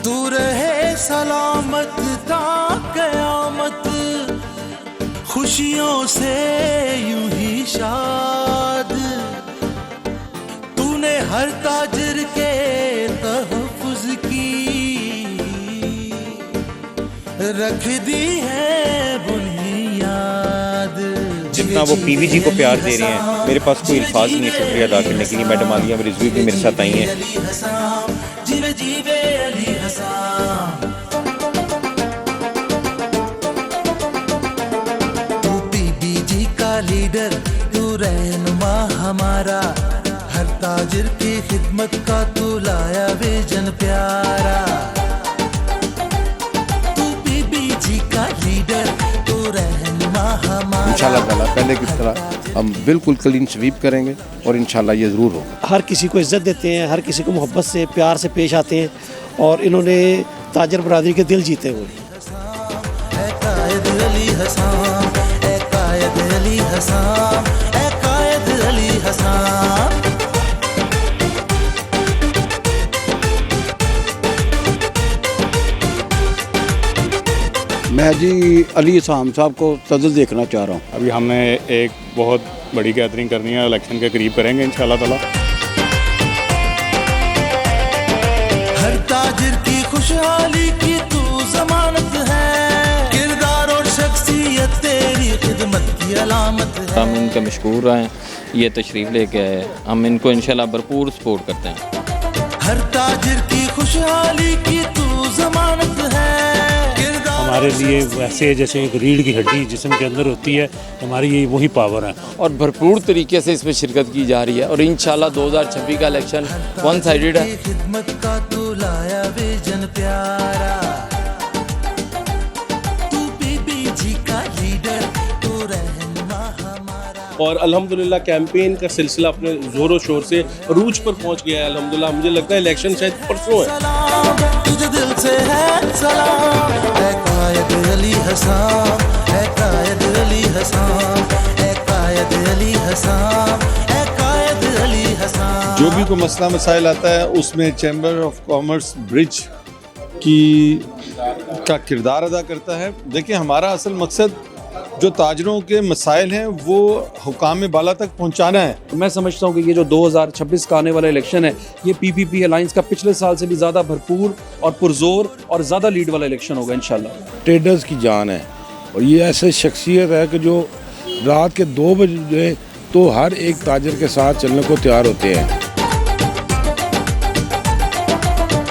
तू रहे सलामत ता कयामत, खुशियों से यूं ही शाद। तूने हर ताजिर के तहफ़्फ़ुज़ की रख दी है बुनियाद। जितना वो पीवीजी को प्यार दे रहे हैं, मेरे पास कोई अल्फाज नहीं है शुक्रिया अदा करने के लिए। मैडम आलिया रिजवी भी मेरे साथ आई हैं। जीवे जीवे अली हसन, तू पीबीजी का लीडर, तू रहनुमा हमारा, हर ताजिर की खिदमत का तू लाया विजन प्यारा। तू पीबीजी का लीडर, तू रहनुमा हमारा। इंशाल्लाह ताला पहले की तरह हम बिल्कुल क्लीन स्वीप करेंगे और इंशाल्लाह ये ज़रूर होगा। हर किसी को इज़्ज़त देते हैं, हर किसी को मोहब्बत से प्यार से पेश आते हैं और इन्होंने ताजर बरादरी के दिल जीते हुए। मैं जी अली हसन साहब को सदर देखना चाह रहा हूँ। अभी हमने एक बहुत बड़ी गैदरिंग करनी है, इलेक्शन के करीब करेंगे इंशाल्लाह ताला। हर ताजिर की खुशहाली की तू जमानत है, किरदार और शख्सियत तेरी खिदमत की अलामत है। हम इनके मशहूर हैं, ये तशरीफ़ लेके आए, हम इनको इंशाल्लाह भरपूर सपोर्ट करते हैं। हर ताजिर की खुशहाली की तू जमानत है। हमारे लिए वैसे जैसे एक रीढ़ की हड्डी जिस्म के अंदर होती है, हमारी ये वही पावर है और भरपूर तरीके से इसमें शिरकत की जा रही है और इंशाल्लाह 2026 का इलेक्शन वन साइडेड है। खिदमत का तू लाया विजन प्यारा, तू पीबीजी का लीडर, तू रहनुमा हमारा। और अल्हम्दुलिल्लाह कैंपेन का सिलसिला अपने ज़ोरों शोर से अरूज पर पहुंच गया है अल्हम्दुलिल्लाह। मुझे लगता है इलेक्शन शायद परसों है। तुझे दिल से है सलाम, है कायद अली हसन, है कायद अली हसन, है कायद अली हसन, है कायद अली हसन। जो भी कोई मसला मसाइल आता है उसमें चैम्बर ऑफ कॉमर्स ब्रिज की का किरदार अदा करता है। देखिए हमारा असल मकसद जो ताजरों के मसाइल हैं वो हुकाम बाला तक पहुंचाना है। मैं समझता हूँ कि ये जो 2026 का आने वाला इलेक्शन है, ये पीपीपी अलायंस का पिछले साल से भी ज़्यादा भरपूर और पुरजोर और ज़्यादा लीड वाला इलेक्शन होगा इंशाल्लाह। ट्रेडर्स की जान है और ये ऐसे शख्सियत है कि जो रात के 2 बजे तो हर एक ताजर के साथ चलने को तैयार होते हैं।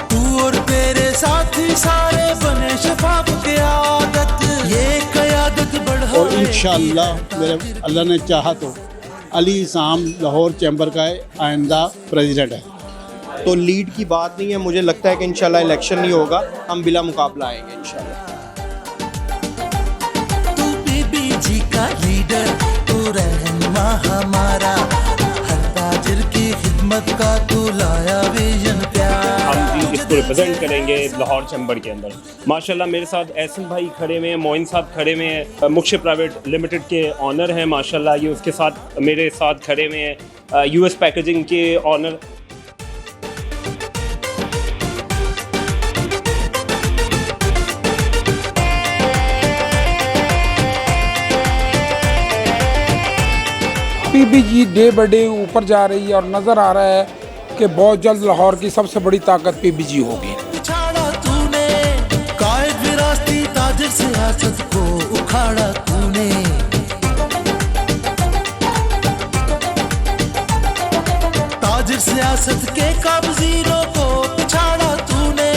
तू और तेरे साथी सारे बने शफाफ की आदत, ये कयादत बढ़ा। और इंशाअल्लाह मेरे अल्लाह ने चाहा तो अली हसन लाहौर चैम्बर का आइंदा प्रेसिडेंट है। तो लीड की बात नहीं है, मुझे लगता है कि इंशाल्लाह इलेक्शन नहीं होगा, हम बिला मुकाबला आएंगे इंशाल्लाह। तू पीबीजी का लीडर, तू रहनुमा हमारा, हर ताजिर की खिदमत का तू लाया विजन प्यारा। हम जी इसको रिप्रेजेंट करेंगे लाहौर चैम्बर के अंदर। माशाल्लाह मेरे साथ एहसन भाई खड़े में, मोइन साहब खड़े में, मुख्य प्राइवेट लिमिटेड के ऑनर हैं माशाल्लाह, ये उसके साथ मेरे साथ खड़े में यूएस पैकेजिंग के honour. PBG day by day ऊपर जा रही है और नज़र आ रहा है कि बहुत जल्द लाहौर की सबसे बड़ी ताकत पीबीजी होगी। उछाड़ा तूने कायद विरासती ताजिर सियासत को, उखाड़ा तूने ताजिर सियासत के काबज़ीरों को, पिछाड़ा तूने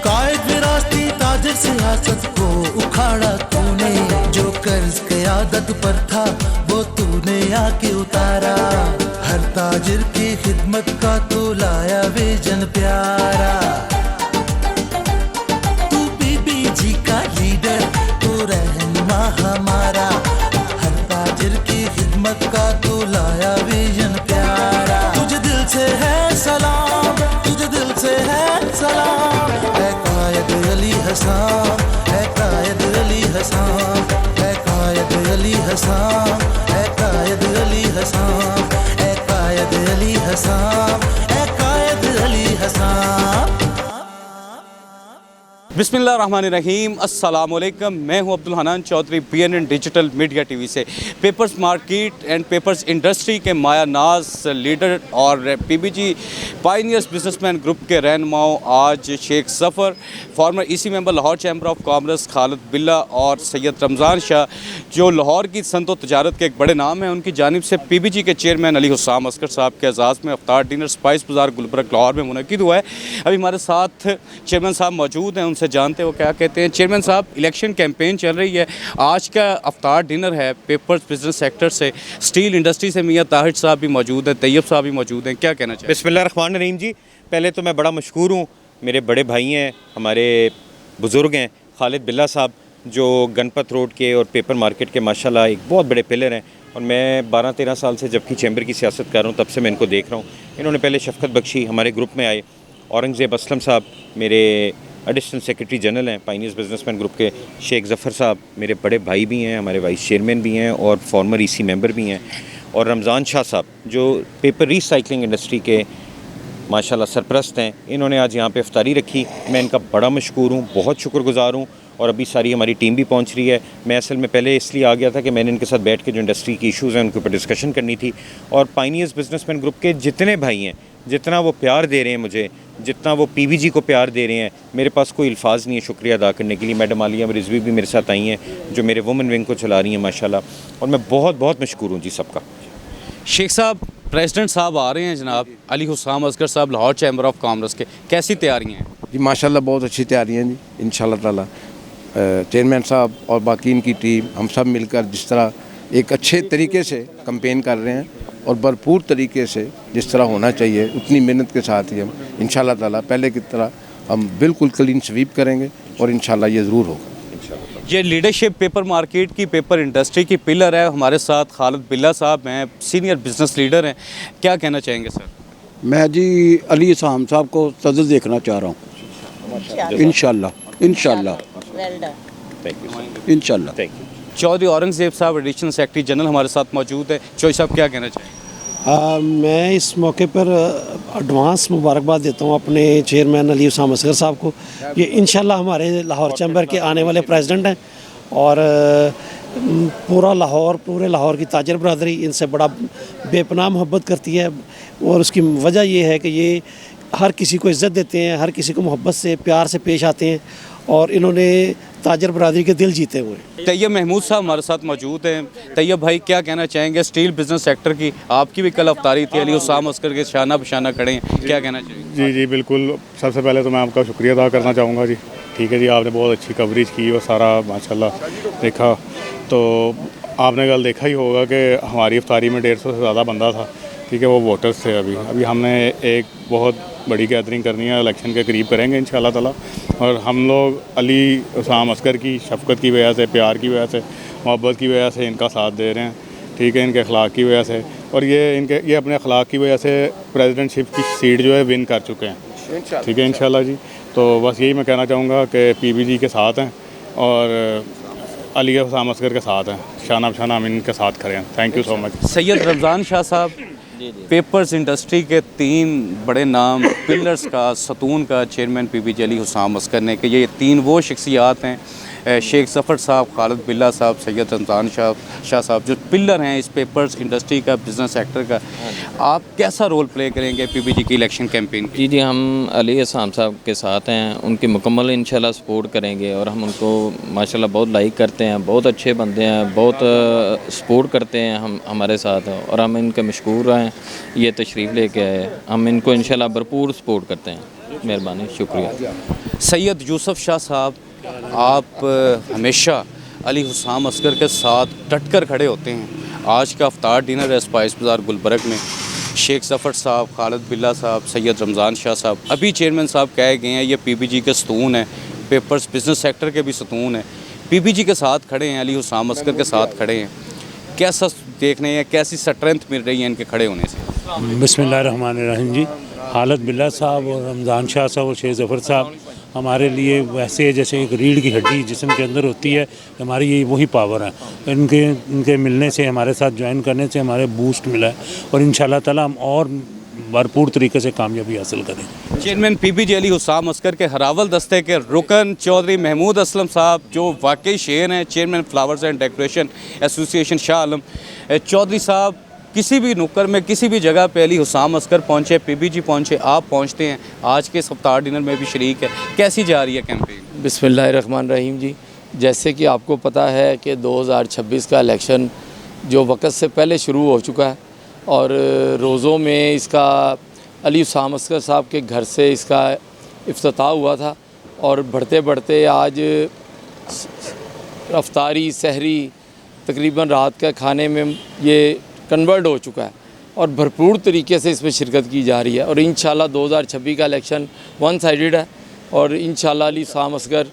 कायद विरासती ताजिर सियासत को, उखाड़ा तूने। जो कर्ज क़यादत पर था वो तूने आके उतारा, हर ताजिर की खिदमत का तू लाया विजन प्यारा। तू पीबीजी का लीडर, तू रहनुमा हमारा, हर ताजिर की खिदमत का तू लाया विजन प्यारा। तुझे दिल से है सलाम, तुझे दिल से है सलाम, है कायद अली हसन, है कायद अली हसन, है कायद अली हसन, है कायद अली हसन, है कायद अली हसन, है कायद अली हसन। बिस्मिल्लाहिर्रहमानिर्रहीम, अस्सलाम वालेकुम। मैं हूं Abdul Hanan Chaudhry, BNN digital media TV से। Papers market and papers industry के माया नाज लीडर और PBG पायनियर्स बिजनेसमैन ग्रुप के रहनुमाओं आज Sheikh Zafar, former EC member Lahore chamber of commerce Khalid Billa और सैयद रमज़ान शाह, जो लाहौर की सनत व तजारत के एक बड़े नाम हैं, उनकी जानिब से PBG के चेयरमैन अली हुस्साम असगर साहब के एजाज़ में अफ्तार डिनर स्पाइस बाज़ार गुलबर्ग लाहौर में मुनक़िद हुआ है। अभी हमारे साथ चेयरमैन साहब मौजूद हैं, उनसे जानते हो क्या कहते हैं। चेयरमैन साहब, इलेक्शन कैंपेन चल रही है, आज का अफ्तार डिनर है पेपर्स बिजनेस सेक्टर से, स्टील इंडस्ट्री से मियां ताहिर साहब भी मौजूद हैं, तैयब साहब भी मौजूद हैं, क्या कहना चाहिए? बिस्मिल्लाहिर्रहमानिर्रहीम जी, पहले तो मैं बड़ा मशकूर हूँ, मेरे बड़े भाई हैं, हमारे बुज़ुर्ग हैं खालिद बिल्ला साहब, जो गणपत रोड के और पेपर मार्केट के माशाल्लाह एक बहुत बड़े पिलर हैं। और मैं 12-13 साल से जबकि चैम्बर की सियासत कर रहा हूँ, तब से मैं इनको देख रहा हूँ। इन्होंने पहले शफ़क़त बख्शी हमारे ग्रुप में आए, औरंगज़ेब असलम साहब मेरे एडिशनल सेक्रेटरी जनरल हैं पायनियर्स बिजनेसमैन ग्रुप के, शेख ज़फ़र साहब मेरे बड़े भाई भी हैं, हमारे वाइस चेयरमैन भी हैं और फॉर्मर EC मेंबर भी हैं, और रमज़ान शाह साहब जो पेपर रीसाइकलिंग इंडस्ट्री के माशाल्लाह सरपरस्त हैं। इन्होंने आज यहाँ पे इफ्तारी रखी, मैं इनका बड़ा मशकूर हूँ, बहुत शुक्रगुज़ार हूँ। और अभी सारी हमारी टीम भी पहुँच रही है। मैं असल में पहले इसलिए आ गया था कि मैंने इनके साथ बैठ के जो इंडस्ट्री की इशूज़ हैं उनके ऊपर डिस्कशन करनी थी। और पायनियर्स बिजनेसमैन ग्रुप के जितने भाई हैं, जितना वो प्यार दे रहे हैं मुझे, जितना वो PBG को प्यार दे रहे हैं, मेरे पास कोई अल्फाज नहीं है शुक्रिया अदा करने के लिए। मैडम आलिया रिजवी भी मेरे साथ आई हैं, जो मेरे वुमेन विंग को चला रही हैं माशाल्लाह, और मैं बहुत बहुत मशकूर हूँ जी सबका। शेख साहब, प्रेसिडेंट साहब आ रहे हैं जनाब, अली हुस्साम असगर साहब लाहौर चैम्बर ऑफ कॉमर्स के, कैसी तैयारियाँ हैं? जी माशाल्लाह बहुत अच्छी तैयारियाँ हैं जी, इंशाल्लाह ताला चेयरमैन साहब और बाकी इनकी टीम, हम सब मिलकर जिस तरह एक अच्छे तरीके से कैंपेन कर रहे हैं और भरपूर तरीके से जिस तरह होना चाहिए उतनी मेहनत के साथ ही हम इंशाल्लाह ताला पहले की तरह हम बिल्कुल क्लीन स्वीप करेंगे और इंशाल्लाह ये ज़रूर होगा। ये लीडरशिप पेपर मार्केट की, पेपर इंडस्ट्री की पिलर है। हमारे साथ खालिद बिल्ला साहब हैं, सीनियर बिजनेस लीडर हैं, क्या कहना चाहेंगे सर? मैं जी अली हुस्साम साहब को सदर देखना चाह रहा हूँ, इंशाल्लाह इंशाल्लाह इंशाल्लाह। चौधरी औरंगज़ेब साहब एडिशनल सेक्रेटरी जनरल हमारे साथ मौजूद है, चौधरी साहब क्या कहना चाहेंगे? मैं इस मौके पर एडवांस मुबारकबाद देता हूँ अपने चेयरमैन अली हुस्साम असगर साहब को। ये इंशाल्लाह हमारे लाहौर चैम्बर के आने वाले प्रेसिडेंट हैं और पूरे लाहौर की ताजर बरदरी इनसे बड़ा बेपनाह मोहब्बत करती है। और उसकी वजह ये है कि ये हर किसी को इज़्ज़त देते हैं, हर किसी को मोहब्बत से प्यार से पेश आते हैं और इन्होंने ताजर बरदरी के दिल जीते हुए। तैयब महमूद साहब हमारे साथ मौजूद हैं। तैयब भाई, क्या कहना चाहेंगे स्टील बिजनेस सेक्टर की? आपकी भी कल अफ्तारी थी, अली हुस्साम असगर के शाना बशाना खड़े हैं, क्या कहना चाहेंगे? जी बिल्कुल, सबसे पहले तो मैं आपका शुक्रिया अदा करना चाहूँगा जी। ठीक है जी, आपने बहुत अच्छी कवरेज की और सारा माशाल्लाह देखा। तो आपने कल देखा ही होगा कि हमारी अफ्तारी में 150 से ज़्यादा बंदा था, ठीक है, वो वोटर्स थे। अभी हमने एक बहुत बड़ी गैदरिंग करनी है, इलेक्शन के करीब करेंगे इंशाल्लाह ताला। और हम लोग अली हुस्साम असगर की शफ़क़त की वजह से, प्यार की वजह से, मोहब्बत की वजह से इनका साथ दे रहे हैं, ठीक है, इनके अखलाक की वजह से। और ये अपने अखलाक की वजह से प्रेसिडेंटशिप की सीट जो है विन कर चुके हैं, ठीक है इंशाल्लाह जी। तो बस यही मैं कहना चाहूँगा कि PBG के साथ हैं और अली हुस्साम असगर के साथ हैं, शाना बशाना हम इनके साथ खड़े हैं। Thank you so much. Syed Ramzan Shah साहब, पेपर्स इंडस्ट्री के 3 बड़े नाम, पिलर्स का, सतून का चेयरमैन PBG अली हुस्साम असगर ने, कि ये 3 वो शख्सियात हैं, शेख ज़फ़र साहब, खालिद बिल्ला साहब, सैयद रमज़ान शाह साहब, जो पिलर हैं इस पेपर्स इंडस्ट्री का, बिजनेस सेक्टर का। आप कैसा रोल प्ले करेंगे PBG की इलेक्शन कैंपेन? जी, हम अली हुस्साम साहब के साथ हैं, उनकी मुकम्मल इंशाल्लाह सपोर्ट करेंगे और हम उनको माशाल्लाह बहुत लाइक करते हैं, बहुत अच्छे बंदे हैं, बहुत सपोर्ट करते हैं हमारे साथ, और हम इनके मशकूर हैं ये तशरीफ़ लेके आए। हम इनको इंशाल्लाह भरपूर सपोर्ट करते हैं। मेहरबानी, शुक्रिया। सैयद यूसुफ शाह साहब, आप हमेशा अली हुस्साम असगर के साथ डट कर खड़े होते हैं। आज का अफ्तार डिनर है स्पाइस बाज़ार गुलबर्ग में, शेख ज़फ़र साहब, खालिद बिल्ला साहब, सैयद रमज़ान शाह साहब, अभी चेयरमैन साहब कहे गए हैं, ये PBG के सतून हैं, पेपर्स बिजनेस सेक्टर के भी सतून हैं, PBG के साथ खड़े हैं, अली हुस्साम असगर के साथ खड़े हैं। कैसा देख रहे हैं, कैसी स्ट्रेंथ मिल रही है इनके खड़े होने से? बिस्मिल्लाहिर्रहमानिर्रहीम जी, खालिद बिल्ला साहब और रमज़ान शाह साहब और शेख ज़फ़र साहब हमारे लिए वैसे जैसे एक रीढ़ की हड्डी जिस्म के अंदर होती है, हमारी ये वही पावर है। इनके मिलने से, हमारे साथ ज्वाइन करने से हमारे बूस्ट मिला है और इंशाल्लाह ताला हम और भरपूर तरीके से कामयाबी हासिल करें। Chairman PPG Ali Husam Oscar के हरावल दस्ते के रुकन चौधरी महमूद असलम साहब जो वाकई शेर हैं, chairman flowers and decoration association Shah Alam Chaudhry साहब, किसी भी नुक्कड़ में किसी भी जगह पे अली हुसाम अस्कर पहुँचे, पीपीजी पहुँचे, आप पहुँचते हैं, आज के इफ्तार डिनर में भी शरीक है, कैसी जा रही है कैंपेन? बिस्मिल्लाहिर्रहमानिर्रहीम जी, जैसे कि आपको पता है कि 2026 का इलेक्शन जो वक्त से पहले शुरू हो चुका है और रोज़ों में इसका अली हुसाम अस्कर साहब के घर से इसका इफ्तिताह हुआ था और बढ़ते बढ़ते आज अफ्तारी सहरी तकरीबन रात का खाने में ये कन्वर्ट हो चुका है और भरपूर तरीके से इसमें शिरकत की जा रही है और इंशाल्लाह 2026 का इलेक्शन वन साइडेड है और इंशाल्लाह अली हुसाम अस्कर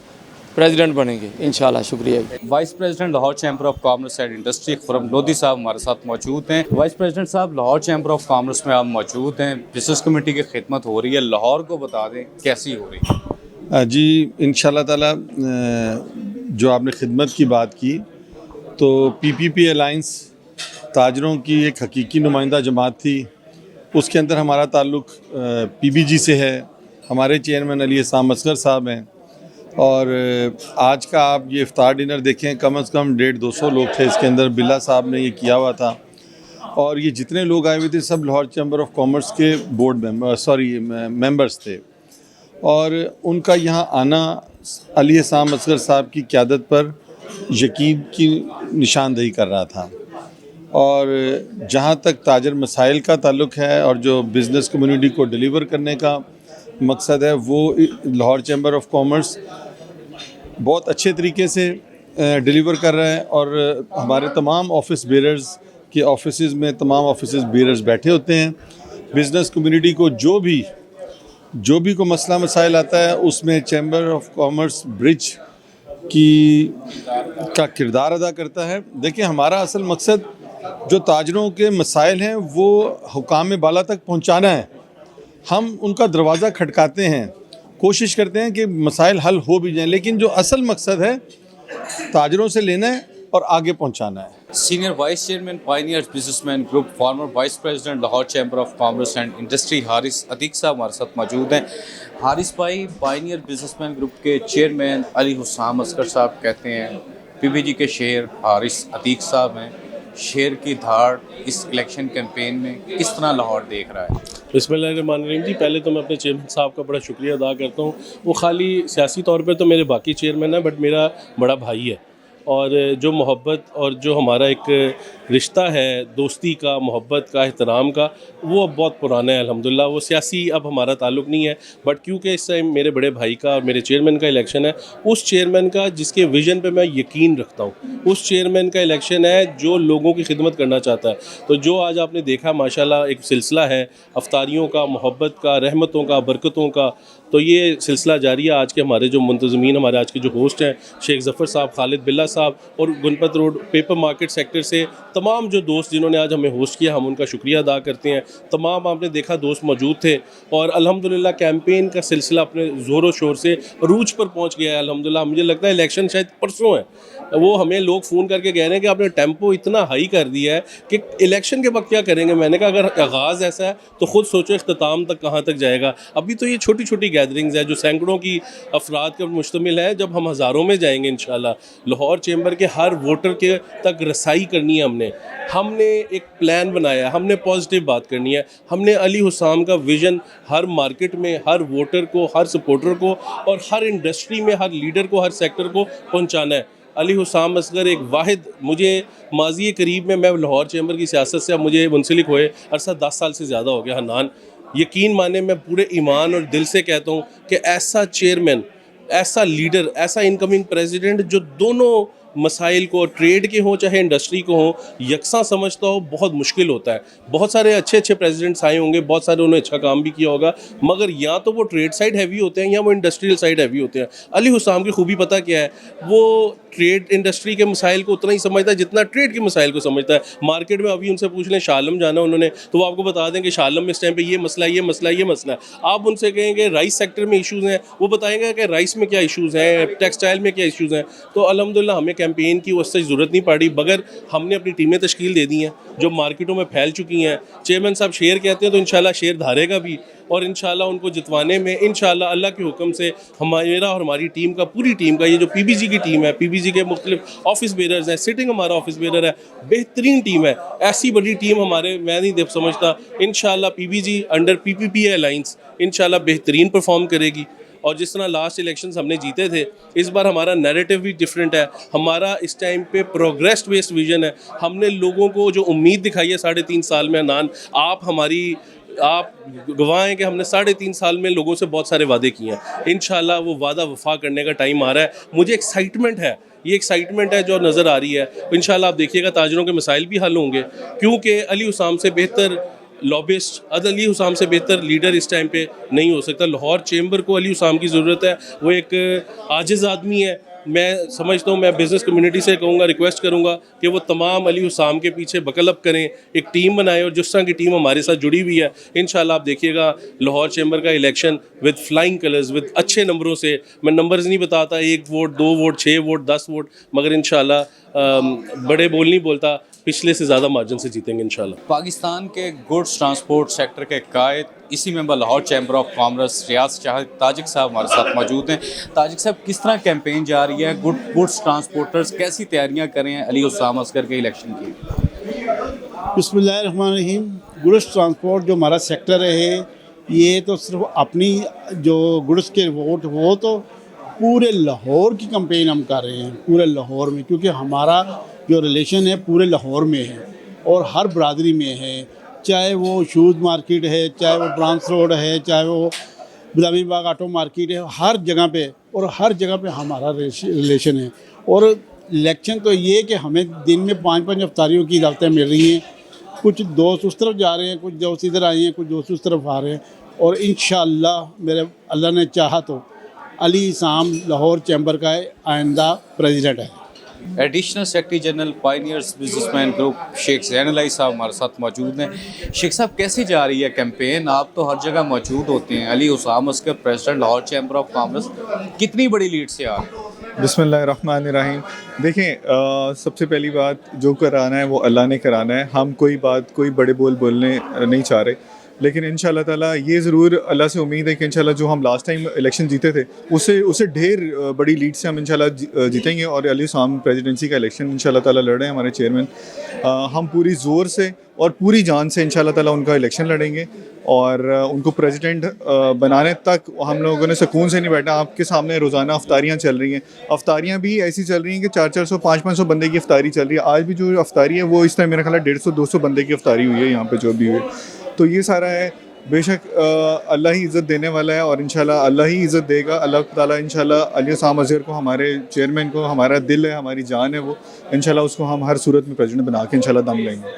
प्रेसिडेंट बनेंगे इंशाल्लाह। शुक्रिया। Vice president Lahore chamber of commerce and industry Khurram Lodhi साहब हमारे साथ मौजूद हैं। वाइस प्रेसिडेंट साहब, लाहौर चैम्बर ऑफ कॉमर्स में आप मौजूद हैं, बिजनेस कमेटी की खिदमत हो रही है, लाहौर को बता दें कैसी हो रही है? जी इंशाल्लाह ताला जो आपने खिदमत की बात की तो पीपीपी अलाइंस ताजरों की एक हकीकी नुमाइंदा जमात थी, उसके अंदर हमारा ताल्लुक़ पीबीजी से है। हमारे चेयरमैन अली हुसाम अस्कर साहब हैं और आज का आप ये इफ्तार डिनर देखें, कम से कम 150-200 लोग थे इसके अंदर। बिल्ला साहब ने ये किया हुआ था और ये जितने लोग आए हुए थे सब लाहौर चैम्बर ऑफ कॉमर्स के बोर्ड मेंबर्स थे और उनका यहाँ आना अली हुसाम अस्कर साहब की क़यादत पर यकीन की निशानदही कर रहा था। और जहाँ तक ताजर मसाइल का ताल्लुक़ है और जो बिज़नेस कम्युनिटी को डिलीवर करने का मकसद है, वो लाहौर चैम्बर ऑफ कॉमर्स बहुत अच्छे तरीके से डिलीवर कर रहा है और हमारे तमाम ऑफिस बेरर्स के ऑफिसेज़ में तमाम ऑफिस बेरर्स बैठे होते हैं। बिज़नेस कम्युनिटी को जो भी को मसला मसाइल आता है उसमें चैम्बर ऑफ कॉमर्स ब्रिज का किरदार अदा करता है। देखिए, हमारा असल मकसद जो ताजरों के मसाइल हैं वो हुकाम बाला तक पहुंचाना है। हम उनका दरवाज़ा खटकाते हैं, कोशिश करते हैं कि मसाइल हल हो भी जाएं, लेकिन जो असल मकसद है ताजरों से लेना है और आगे पहुंचाना है। Senior vice chairman Pioneer businessman group, farmer vice president Lahore chamber of commerce and industry Haris Atiq साहब हमारे साथ मौजूद हैं। हारिस भाई, पायनियर बिजनेसमैन ग्रुप के चेयरमैन अली हुसाम अस्कर साहब कहते हैं पीपीजी के शेर हारिस अतीक साहब हैं, शेर की धाड़ इस इलेक्शन कैंपेन में किस तरह लाहौर देख रहा है? बिस्मिल्लाहिर्रहमानिर्रहीम जी, पहले तो मैं अपने चेयरमैन साहब का बड़ा शुक्रिया अदा करता हूँ। वो खाली सियासी तौर पे तो मेरे बाकी चेयरमैन हैं, बट मेरा बड़ा भाई है और जो मोहब्बत और जो हमारा एक रिश्ता है दोस्ती का, मोहब्बत का, एहतराम का, वो अब बहुत पुराना है अल्हम्दुलिल्लाह। वो सियासी अब हमारा ताल्लुक़ नहीं है, बट क्योंकि इस टाइम मेरे बड़े भाई का और मेरे चेयरमैन का इलेक्शन है, उस चेयरमैन का जिसके विज़न पे मैं यकीन रखता हूँ, उस चेयरमैन का इलेक्शन है जो लोगों की खिदमत करना चाहता है। तो जो आज आपने देखा माशाल्लाह एक सिलसिला है अफ्तारियों का, मोहब्बत का, रहमतों का, बरकतों का, तो ये सिलसिला जारी है। आज के हमारे जो मुंतज़मीन, हमारे आज के जो होस्ट हैं शेख ज़फ़र साहब, खालिद बिल्ला साहब और Ganpat road paper market sector से तमाम जो दोस्त जिन्होंने आज हमें होस्ट किया, हम उनका शुक्रिया अदा करते हैं। तमाम आपने देखा दोस्त मौजूद थे और अल्हम्दुलिल्लाह कैंपेन का सिलसिला अपने ज़ोरों शोर से रूज पर पहुंच गया है अल्हम्दुलिल्लाह। मुझे लगता है इलेक्शन शायद परसों है, वो हमें लोग फ़ोन करके कह रहे हैं कि आपने टेम्पो इतना हाई कर दिया है कि इलेक्शन के वक्त क्या करेंगे। मैंने कहा अगर आगाज़ ऐसा है तो ख़ुद सोचो इख्तिताम तक कहाँ तक जाएगा। अभी तो ये छोटी छोटी गैदरिंग्स है जो सैकड़ों की अफराद पर मुश्तमिल है, जब हम हज़ारों में जाएंगे इंशाल्लाह। लाहौर चैम्बर के हर वोटर के तक रसाई करनी है। हमने एक प्लान बनाया, हमने पॉजिटिव बात करनी है, हमने अली हुसाम का विज़न हर मार्केट में, हर वोटर को, हर सपोर्टर को और हर इंडस्ट्री में, हर लीडर को, हर सेक्टर को पहुंचाना है। अली हुसाम असगर एक वाहिद, मुझे माजी करीब में, मैं लाहौर चैम्बर की सियासत से अब मुझे मुंसलिक हुए अरसा 10 साल से ज़्यादा हो गया। हनान, यकीन माने मैं पूरे ईमान और दिल से कहता हूँ कि ऐसा चेयरमैन, ऐसा लीडर, ऐसा इनकमिंग प्रेसिडेंट जो दोनों मसाइल को, ट्रेड के हों चाहे इंडस्ट्री को हों, यकसा समझता हो, बहुत मुश्किल होता है। बहुत सारे अच्छे अच्छे प्रेसिडेंट्स आए होंगे, बहुत सारे उन्होंने अच्छा काम भी किया होगा, मगर या तो वो ट्रेड साइड हैवी होते हैं या वो इंडस्ट्रियल साइड हैवी होते हैं। अली हुसाम की खूबी पता क्या है, वो ट्रेड इंडस्ट्री के मसाइल को उतना ही समझता है जितना ट्रेड के मसाइल को समझता है। मार्केट में अभी उनसे पूछ लें, शालम जाना उन्होंने, तो वो आपको बता दें कि शालम में इस टाइम पे ये मसला है, ये मसला है, ये मसला है। आप उनसे कहेंगे राइस सेक्टर में इशूज़ हैं, वो बताएंगे कि राइस में क्या इशूज़ हैं, टेक्सटाइल में क्या इशूज़ हैं। तो अल्हम्दुलिल्लाह हमें कैंपेन की उससे ज़रूरत नहीं पड़ी, मगर हमने अपनी टीमें तश्कील दे दी हैं जो मार्केटों में फैल चुकी हैं। चेयरमैन साहब शेयर कहते हैं तो इंशाल्लाह शेयर धारेगा भी, और इंशाल्लाह उनको जितवाने में इंशाल्लाह अल्लाह के हुक्म से हमारा और हमारी टीम का, पूरी टीम का, ये जो पीबीजी की टीम है, पीबीजी के मुख्तलिफ ऑफिस बेरर्स हैं, सिटिंग हमारा ऑफिस बेरर है, बेहतरीन टीम है। ऐसी बड़ी टीम हमारे मैं नहीं देख समझता। इंशाल्लाह पीबीजी अंडर पीपीपी अलाइंस इंशाल्लाह बेहतरीन परफॉर्म करेगी। और जिस तरह लास्ट इलेक्शंस हमने जीते थे, इस बार हमारा नैरेटिव भी डिफरेंट है। हमारा इस टाइम पे प्रोग्रेस बेस्ड विजन है। हमने लोगों को जो उम्मीद दिखाई है 3.5 साल में, अनान आप गवाह हैं कि हमने 3.5 साल में लोगों से बहुत सारे वादे किए हैं। इंशाल्लाह वो वादा वफा करने का टाइम आ रहा है। मुझे एक्साइटमेंट है, ये एक्साइटमेंट है जो नज़र आ रही है। इंशाल्लाह आप देखिएगा ताजरों के मसाइल भी हल होंगे, क्योंकि अली हुसाम से बेहतर लॉबिस्ट, अली हुसाम से बेहतर लीडर इस टाइम पे नहीं हो सकता। लाहौर चेंबर को अली हुसाम की ज़रूरत है। वो एक आजिज़ आदमी है। मैं समझता हूँ, मैं बिज़नेस कम्युनिटी से कहूँगा, रिक्वेस्ट करूँगा कि वो तमाम अली हुसाम के पीछे बकल अप करें, एक टीम बनाएं, और जिस तरह की टीम हमारे साथ जुड़ी हुई है इंशाल्लाह आप देखिएगा लाहौर चेंबर का election with flying colours, with अच्छे नंबरों से। मैं नंबर्स नहीं बताता, 1 वोट, 2 वोट, 6 वोट, 10 वोट, मगर इंशाल्लाह बड़े बोल नहीं बोलता, पिछले से ज़्यादा मार्जिन से जीतेंगे इंशाल्लाह। पाकिस्तान के गुड्स ट्रांसपोर्ट सेक्टर के कायद, इसी member Lahore chamber of commerce Riaz Shah Tajik साहब हमारे साथ मौजूद हैं। ताजिक साहब, किस तरह कैंपेन जा रही है? गुड्स ट्रांसपोर्टर्स कैसी तैयारियां कर रहे हैं अली हुसाम असगर के इलेक्शन की? बिस्मिल्लाहिर्रहमानिर्रहीम। गुड्स ट्रांसपोर्ट जो हमारा सेक्टर है, ये तो सिर्फ अपनी जो गुड्स के वोट, वो तो पूरे लाहौर की कैंपेन हम कर रहे हैं, पूरे लाहौर में, क्योंकि हमारा जो रिलेशन है पूरे लाहौर में है और हर बरादरी में है। चाहे वो शूज़ मार्केट है, चाहे वो ब्रांच रोड है, चाहे वो गुलामी बाग ऑटो मार्केट है, हर जगह पे, और हर जगह पे हमारा रिलेशन है। और इलेक्शन तो ये कि हमें दिन में 5-5 अफ्तारियों की दावतें मिल रही हैं। कुछ दोस्त उस तरफ जा रहे हैं, कुछ दोस्त इधर आए हैं, कुछ दोस्त उस तरफ आ रहे हैं, और इंशाअल्लाह मेरे अल्लाह ने चाहा तो अली हुसाम लाहौर चैम्बर का आइंदा प्रेसिडेंट है। Additional secretary general pioneers businessman group Sheikh Zain Ali साहब हमारे साथ मौजूद हैं। शेख साहब, कैसी जा रही है कैंपेन? आप तो हर जगह मौजूद होते हैं। Ali Husam Asghar president Lahore chamber of commerce, कितनी बड़ी लीड से आ रहे हैं? बिस्मिल्लाहिर्रहमानिर्रहीम। देखें, सबसे पहली बात, जो कराना है वो अल्लाह ने कराना है। हम कोई बड़े बोलने नहीं चाह रहे, लेकिन इंशाल्लाह ताला ये ज़रूर अल्लाह से उम्मीद है कि इंशाल्लाह जो हम लास्ट टाइम इलेक्शन जीते थे उससे ढेर बड़ी लीड से हम इंशाल्लाह जीतेंगे। और अली हुसाम प्रेसिडेंसी का इलेक्शन इंशाल्लाह ताला लड़ रहे हैं हमारे चेयरमैन। हम पूरी ज़ोर से और पूरी जान से इंशाल्लाह ताला उनका इलेक्शन लड़ेंगे, और उनको प्रेसिडेंट बनाने तक हम लोगों ने सुकून से नहीं बैठा। आपके सामने रोज़ाना अफ्तारियाँ चल रही हैं। अफ्तारियाँ भी ऐसी चल रही हैं कि 400-400, 500-500 बंदे की अफ्तारी चल रही है। आज भी जो अफ्तारी है वो इस टाइम मेरा ख्याल है 150-200 बंदे की अफ्तारी हुई है यहाँ पे जो भी हुई है। तो ये सारा है, बेशक अल्लाह ही इज़्ज़त देने वाला है, और इंशाल्लाह अल्लाह ही इज़्ज़त देगा। अल्लाह ताला इंशाल्लाह अली हुसाम असगर को, हमारे चेयरमैन को, हमारा दिल है, हमारी जान है वो, इंशाल्लाह उसको हम हर सूरत में प्रेसिडेंट बना के इंशाल्लाह दम लेंगे।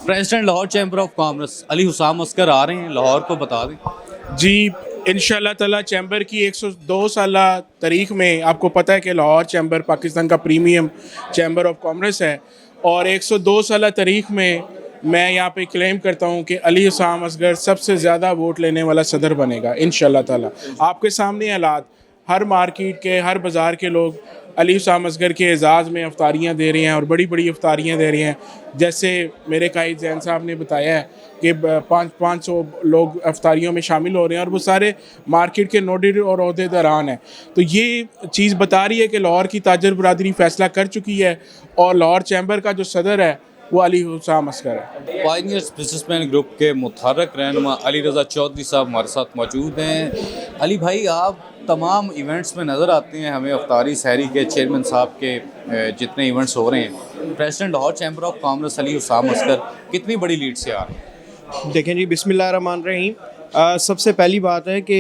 President Lahore chamber of commerce Ali Husam Asghar आ रहे हैं लाहौर को, बता दें जी। इंशाल्लाह ताला चैम्बर की 102 साला तारीख में, आपको पता है कि लाहौर चैम्बर पाकिस्तान का प्रीमियम चैम्बर ऑफ कॉमर्स है, और 102 साला तारीख में मैं यहाँ पे क्लेम करता हूँ कि अली हुसाम असगर सबसे ज़्यादा वोट लेने वाला सदर बनेगा इंशाल्लाह ताला। आपके सामने हालात, हर मार्केट के, हर बाज़ार के लोग अली हुसाम असगर के एजाज़ में अफ्तारियाँ दे रहे हैं, और बड़ी बड़ी अफ्तारियाँ दे रहे हैं। जैसे मेरे कायद ज़ैन साहब ने बताया है कि 500 लोग अफ्तारियों में शामिल हो रहे हैं, और वो सारे मार्केट के नोडर और ओहदेदारान हैं। तो ये चीज़ बता रही है कि लाहौर की ताजर बरादरी फ़ैसला कर चुकी है, और लाहौर चैम्बर का जो सदर है वो अली हुसाम असगर है। पायनियर्स बिजनेसमैन ग्रुप के मुतहर्रिक रहनुमा अली रज़ा चौधरी साहब हमारे साथ मौजूद हैं। अली भाई, आप तमाम इवेंट्स में नज़र आते हैं, हमें अफ्तारी सहरी के चेयरमैन साहब के जितने इवेंट्स हो रहे हैं, president Lahore chamber of commerce Ali Husam Asghar कितनी बड़ी लीड से आ रहे हैं? देखें जी, बिस्मिल्लाहिर्रहमानिर्रहीम। सबसे पहली बात है कि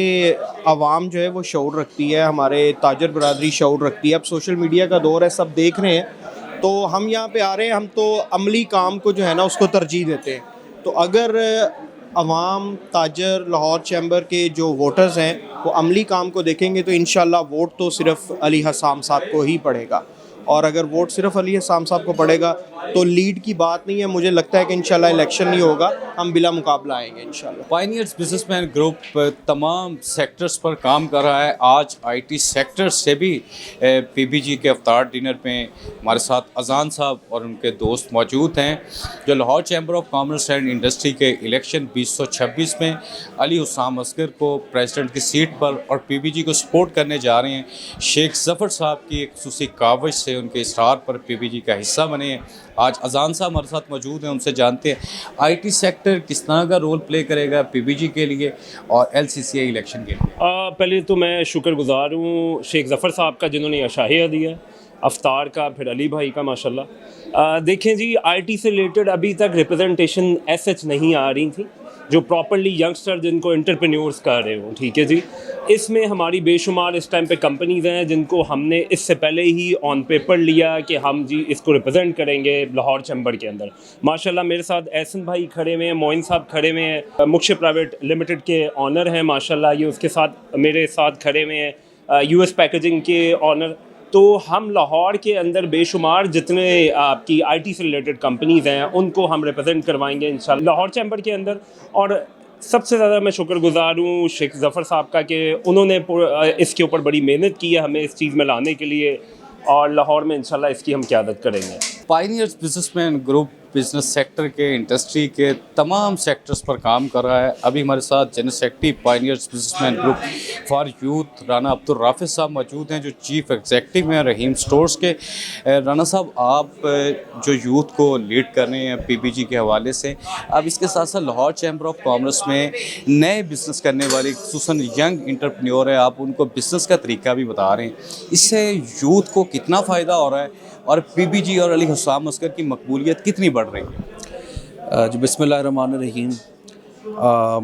आवाम जो है वो शऊर रखती है, हमारे ताजर बरादरी शऊर रखती है। अब सोशल मीडिया का दौर है, सब देख रहे हैं, तो हम यहाँ पे आ रहे हैं, हम तो अमली काम को जो है ना उसको तरजीह देते हैं। तो अगर अवाम, ताजर, लाहौर चैम्बर के जो वोटर्स हैं वो अमली काम को देखेंगे तो इंशाल्लाह वोट तो सिर्फ अली हुसाम साहब को ही पड़ेगा। और अगर वोट सिर्फ अली हुसाम साहब को पड़ेगा तो लीड की बात नहीं है, मुझे लगता है कि इंशाल्लाह इलेक्शन नहीं होगा, हम बिला मुकाबला आएंगे इंशाल्लाह। पायनियर्स बिजनेसमैन ग्रुप तमाम सेक्टर्स पर काम कर रहा है। आज आईटी सेक्टर से भी पीबीजी के अफ्तार डिनर में हमारे साथ अजान साहब और उनके दोस्त मौजूद हैं, जो Lahore chamber of commerce and industry के इलेक्शन 2026 में अली हुसाम असगर को प्रेसिडेंट की सीट पर और पीबीजी को सपोर्ट करने जा रहे हैं। शेख ज़फ़र साहब की एक खुसूसी काविश से उनके इस्तार पर पीबीजी का हिस्सा बने हैं। आज अजान साहब हमारे साथ मौजूद हैं, उनसे जानते हैं आईटी सेक्टर किस तरह का रोल प्ले करेगा पीबीजी के लिए और एलसीसीए इलेक्शन के लिए। पहले तो मैं शुक्रगुजार हूँ शेख ज़फ़र साहब का जिन्होंने यह शाहिया दिया, अफ्तार का, फिर अली भाई का माशाल्लाह। देखें जी, आईटी से रिलेटेड अभी तक रिप्रेजेंटेशन एसएच नहीं आ रही थी जो प्रॉपरली यंगस्टर जिनको एंटरप्रेन्योर्स कर रहे हो, ठीक है जी। इसमें हमारी बेशुमार इस टाइम पे कंपनीज़ हैं जिनको हमने इससे पहले ही ऑन पेपर लिया कि हम जी इसको रिप्रेजेंट करेंगे लाहौर चैम्बर के अंदर। माशाल्लाह मेरे साथ एहसन भाई खड़े हुए हैं, मोइन साहब खड़े हुए हैं, मुख्य प्राइवेट लिमिटेड के ऑनर हैं माशाल्लाह, ये उसके साथ मेरे साथ खड़े हुए हैं यूएस पैकेजिंग के ऑनर। तो हम लाहौर के अंदर बेशुमार जितने आपकी आईटी से रिलेटेड कंपनीज़ हैं उनको हम रिप्रेजेंट करवाएंगे इंशाल्लाह लाहौर चैम्बर के अंदर। और सबसे ज़्यादा मैं शुक्रगुजार हूँ शेख ज़फ़र साहब का कि उन्होंने इसके ऊपर बड़ी मेहनत की है हमें इस चीज़ में लाने के लिए, और लाहौर में इंशाल्लाह इसकी हम क़यादत करेंगे। Pioneers businessman group business sector के, इंडस्ट्री के तमाम सेक्टर्स पर काम कर रहा है। अभी हमारे साथ general secretary pioneers businessman group for youth Rana Abdul Rafiz साहब मौजूद हैं, जो चीफ एग्जेक्टिव हैं रहीम स्टोर्स के। राना साहब, आप जो यूथ को लीड कर रहे हैं पीबीजी के हवाले से, अब इसके साथ साथ लाहौर चैम्बर ऑफ कॉमर्स में नए बिज़नेस करने वाले खुसूसन यंग इंटरप्रेन्योर है, आप उनको बिज़नेस का तरीका भी बता रहे हैं, इससे यूथ को कितना फ़ायदा हो रहा है और पीबीजी और अली हुसाम असगर की मकबूलियत कितनी बढ़ रही है? जी बिस्मिल्लाहिर्रहमानिर्रहीम।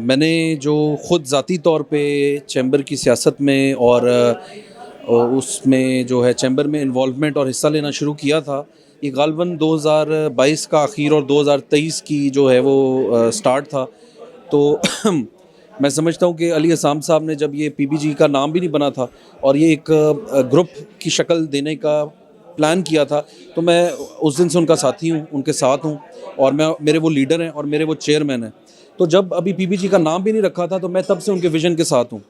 मैंने जो ख़ुद ज़ाती तौर पे चैम्बर की सियासत में और उसमें जो है चैम्बर में इन्वॉल्वमेंट और हिस्सा लेना शुरू किया था, ये गालबन 2022 का आखिर और 2023 की जो है वो स्टार्ट था। तो मैं समझता हूँ कि अली हुसाम साहब ने जब ये पीबीजी का नाम भी नहीं बना था और ये एक ग्रुप की शक्ल देने का प्लान किया था, तो मैं उस दिन से उनका साथी हूँ, उनके साथ हूँ, और मेरे वो लीडर हैं और मेरे वो चेयरमैन हैं। तो जब अभी पीबीजी का नाम भी नहीं रखा था तो मैं तब से उनके विज़न के साथ हूँ,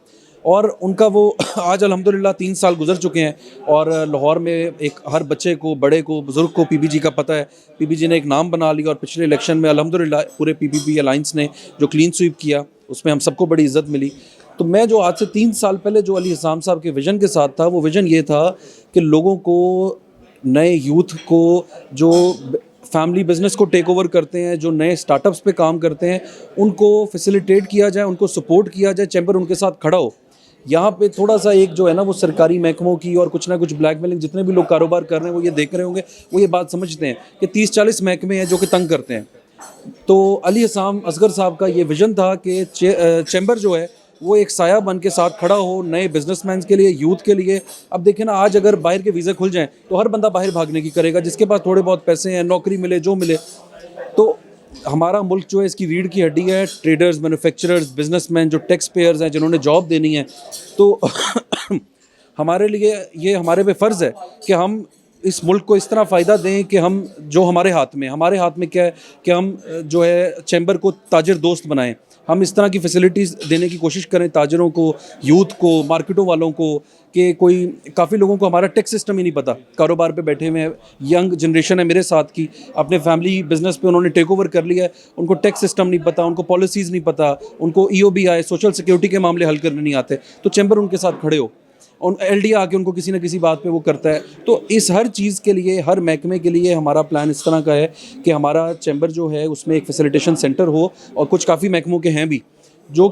और उनका वो आज अल्हम्दुलिल्लाह 3 साल गुजर चुके हैं और लाहौर में एक हर बच्चे को, बड़े को, बुज़ुर्ग को पीबीजी का पता है। पीबीजी ने एक नाम बना लिया और पिछले इलेक्शन में अल्हम्दुलिल्लाह पूरे पीपीपी अलाइंस ने जो क्लीन स्वीप किया उसमें हम सबको बड़ी इज़्ज़त मिली। तो मैं जो आज से 3 साल पहले जो अली हुसाम साहब के विज़न के साथ था, वो विज़न ये था कि लोगों को, नए यूथ को जो फैमिली बिज़नेस को टेक ओवर करते हैं, जो नए स्टार्टअप्स पे काम करते हैं, उनको फैसिलिटेट किया जाए, उनको सपोर्ट किया जाए, चैम्बर उनके साथ खड़ा हो। यहाँ पे थोड़ा सा एक जो है ना वो सरकारी महकमों की और कुछ ना कुछ ब्लैकमेलिंग, जितने भी लोग कारोबार कर रहे हैं वो ये देख रहे होंगे, वो ये बात समझते हैं कि 30-40 महकमे हैं जो कि तंग करते हैं। तो अली हुसाम असगर साहब का ये विज़न था कि चैम्बर जो है वो एक साया बन के साथ खड़ा हो नए बिजनेसमैन के लिए, यूथ के लिए। अब देखें ना, आज अगर बाहर के वीज़े खुल जाएं तो हर बंदा बाहर भागने की करेगा, जिसके पास थोड़े बहुत पैसे हैं, नौकरी मिले, जो मिले। तो हमारा मुल्क जो है इसकी रीढ़ की हड्डी है, ट्रेडर्स, मैन्युफैक्चरर्स, बिजनेसमैन, जो टैक्स पेयर्स हैं जिन्होंने जॉब देनी है। तो हमारे लिए ये हमारे पे फ़र्ज़ है कि हम इस मुल्क को इस तरह फ़ायदा दें कि हम, जो हमारे हाथ में क्या है कि हम जो है चैम्बर को ताजिर दोस्त बनाएं। हम इस तरह की फैसिलिटीज़ देने की कोशिश करें ताजरों को, यूथ को, मार्केटों वालों को, कि कोई, काफ़ी लोगों को हमारा टैक्स सिस्टम ही नहीं पता। कारोबार पे बैठे हुए हैं, यंग जनरेशन है मेरे साथ की, अपने फैमिली बिजनेस पे उन्होंने टेक ओवर कर लिया है, उनको टैक्स सिस्टम नहीं पता, उनको पॉलिसीज़ नहीं पता, उनको EOBI, सोशल सिक्योरिटी के मामले हल करने नहीं आते। तो चैम्बर उनके साथ खड़े हो, और LD आके उनको किसी न किसी बात पे वो करता है। तो इस हर चीज़ के लिए, हर महकमे के लिए हमारा प्लान इस तरह का है कि हमारा चैम्बर जो है उसमें एक फैसिलिटेशन सेंटर हो, और कुछ काफ़ी महकमों के हैं भी जो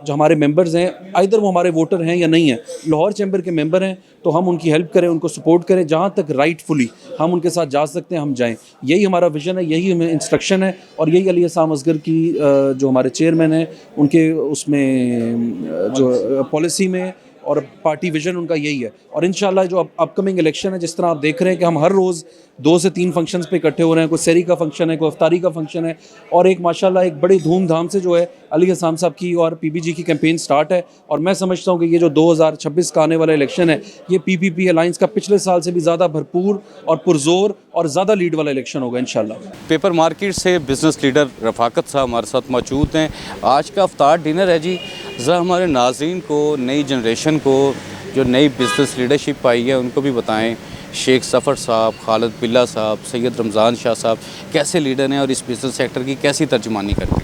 हमारे मेंबर्स हैं, आइदर वो हमारे वोटर हैं या नहीं हैं, लाहौर चैम्बर के मेंबर हैं, तो हम उनकी हेल्प करें, उनको सपोर्ट करें, जहाँ तक राइटफुली हम उनके साथ जा सकते हैं हम जाएं। यही हमारा विज़न है, यही हमें इंस्ट्रक्शन है, और यही अली हुसाम असगर की जो हमारे चेयरमैन हैं उनके उसमें जो पॉलिसी में और पार्टी विज़न उनका यही है। और इंशाल्लाह जो अपकमिंग इलेक्शन है, जिस तरह आप देख रहे हैं कि हम हर रोज़ 2 से 3 फंक्शंस पे इकट्ठे हो रहे हैं, कोई सहरी का फंक्शन है, कोई अफ्तारी का फंक्शन है, और एक माशाल्लाह एक बड़ी धूमधाम से जो है अली हुसाम साहब की और पीबीजी की कैंपेन स्टार्ट है। और मैं समझता हूँ कि ये जो 2026 का आने वाला इलेक्शन है, ये पीपीपी अलाइंस का पिछले साल से भी ज़्यादा भरपूर और पुरजोर और ज़्यादा लीड वाला इलेक्शन होगा इंशाल्लाह। पेपर मार्केट से बिज़नेस लीडर रफ़ाकत साहब हमारे साथ मौजूद हैं। आज का इफ्तार डिनर है जी। ज़रा हमारे नाज़रीन को, नई जनरेशन को जो नई बिज़नेस लीडरशिप आई है उनको भी बताएं। शेख सफ़र साहब, खालिद बिल्ला साहब, सैयद रमज़ान शाह साहब कैसे लीडर हैं और इस बिज़नेस सेक्टर की कैसी तर्जुमानी करते हैं?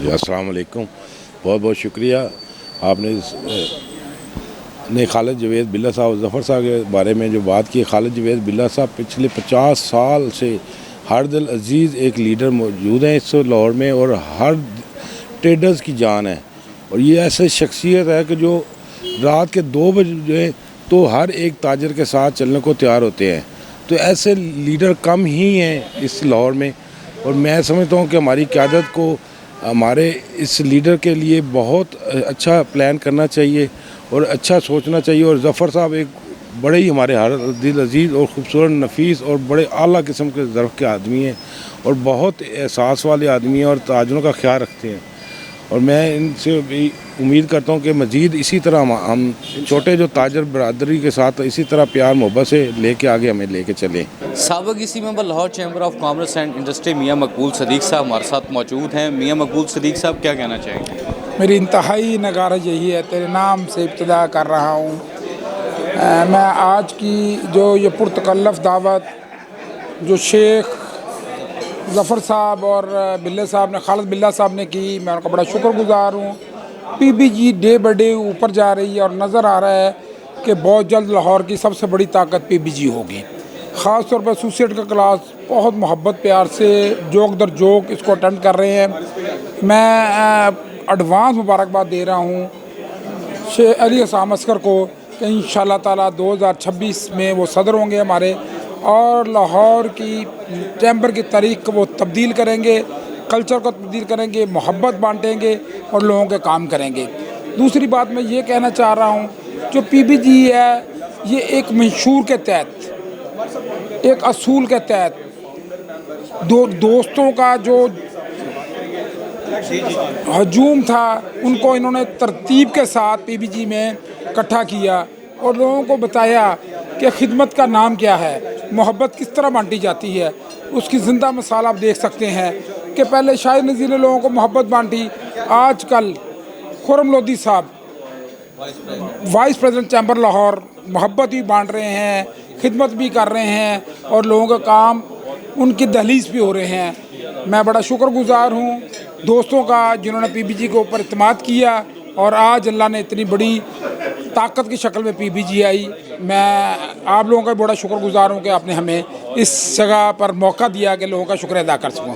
जी अस्सलाम वालेकुम, बहुत बहुत शुक्रिया आपने खालिद जवेद बिल्ला साहब, ज़फ़र साहब के बारे में जो बात की। खालिद जवेद बिल्ला साहब पिछले 50 साल से हर दिल अजीज़ एक लीडर मौजूद हैं इस लाहौर में और हर ट्रेडर्स की जान है। और ये ऐसी शख्सियत है कि जो रात के 2 बजे तो हर एक ताजर के साथ चलने को तैयार होते हैं। तो ऐसे लीडर कम ही हैं इस लाहौर में और मैं समझता हूँ कि हमारी क़यादत को हमारे इस लीडर के लिए बहुत अच्छा प्लान करना चाहिए और अच्छा सोचना चाहिए। और ज़फ़र साहब एक बड़े ही हमारे हर दिल अजीज़ और ख़ूबसूरत, नफीस और बड़े आला किस्म के ज़र्फ़ के आदमी हैं और बहुत एहसास वाले आदमी हैं और ताजरों का ख्याल रखते हैं। और मैं इनसे भी उम्मीद करता हूँ कि मज़ीद इसी तरह हम छोटे जो ताजर बरदरी के साथ इसी तरह प्यार मोहब्बत से लेके आगे हमें लेके चलें। साबिक़ इसी member Lahore chamber of commerce and industry मियाँ मकबूल सदीक़ साहब हमारे साथ मौजूद हैं। मियाँ मकबूल सदीक़ साहब क्या कहना चाहेंगे? मेरी इंतहाई नगारत यही है, तेरे नाम से इब्तिदा कर रहा हूँ। मैं आज की जो ये पुरतकल्लफ़ दावत जो शेख ज़फ़र साहब और बिल्ला साहब ने, खालिद बिल्ला साहब ने की, मैं उनका बड़ा शुक्रगुज़ार हूँ। पीबीजी डे बाय डे ऊपर जा रही है और नज़र आ रहा है कि बहुत जल्द लाहौर की सबसे बड़ी ताकत पीबीजी होगी। ख़ास तौर पर एसोसिएट का क्लास बहुत मोहब्बत प्यार से जोक दर जोक इसको अटेंड कर रहे हैं। मैं एडवांस मुबारकबाद दे रहा हूँ शेख अली हसन अस्कर को कि इंशाअल्लाह ताला 2026 में वो सदर होंगे हमारे और लाहौर की चैम्बर की तारीख को वो तब्दील करेंगे, कल्चर को तब्दील करेंगे, मोहब्बत बांटेंगे और लोगों के काम करेंगे। दूसरी बात मैं ये कहना चाह रहा हूँ, जो पीबीजी है ये एक मंशूर के तहत, एक असूल के तहत दोस्तों का जो हजूम था उनको इन्होंने तरतीब के साथ पीबीजी में इकट्ठा किया और लोगों को बताया कि खिदमत का नाम क्या है, मोहब्बत किस तरह बांटी जाती है। उसकी ज़िंदा मिसाल आप देख सकते हैं कि पहले शाहिद नज़ीर ने लोगों को मोहब्बत बांटी, आजकल खुर्रम लोधी साहब वाइस प्रेसिडेंट चैम्बर लाहौर मोहब्बत भी बांट रहे हैं, खिदमत भी कर रहे हैं और लोगों का काम उनकी दहलीज भी हो रहे हैं। मैं बड़ा शुक्रगुज़ार हूँ दोस्तों का जिन्होंने पीबीजी के ऊपर इत्मीनान किया और आज अल्लाह ने इतनी बड़ी ताकत की शक्ल में पीबीजी आई। मैं आप लोगों का बड़ा शुक्रगुज़ार हूँ कि आपने हमें इस जगह पर मौका दिया कि लोगों का शुक्र अदा कर सकूँ।